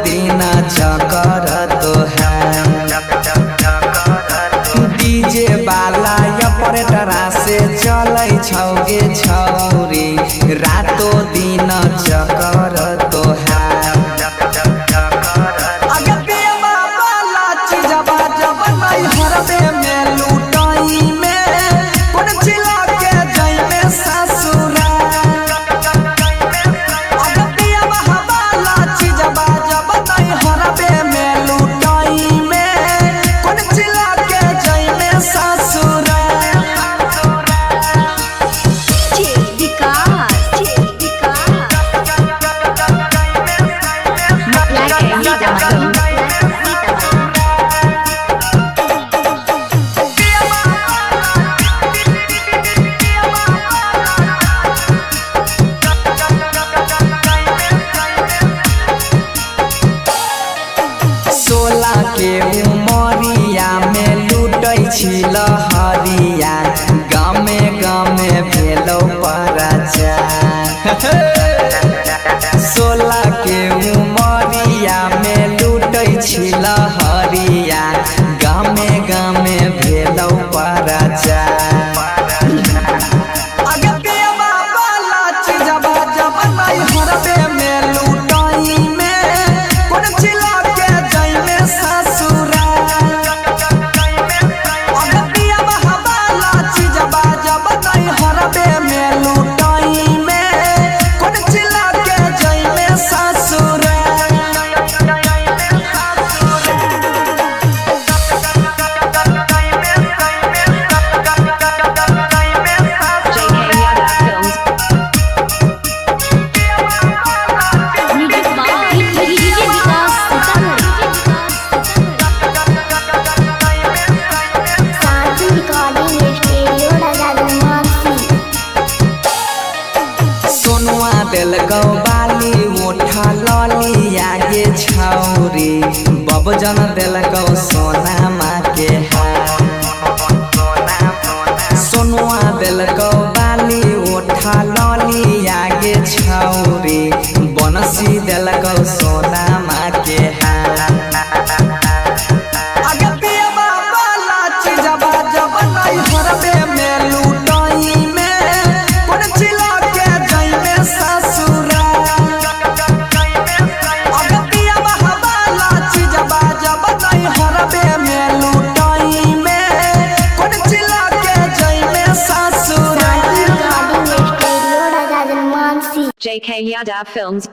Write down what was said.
दिन चकर तो है डीजे वाला ऑपरेटरा से चलै छौगे छौरी रातो दिन चकर तो है के उमरिया में लूटै छी लहरिया गामे गामे भेलौ पराचार 16 के उमरिया में लूटै छी लहरिया गामे गामे भेलौ पराचार देलकौ बाली उठा लली आगे छौरी बबजन देलकौ सोना माँ के हार सोनुआ देलकौ बाली उठा लली आगे छौरी बनसी देलकौ सोना माँ के हार JK Yadav Films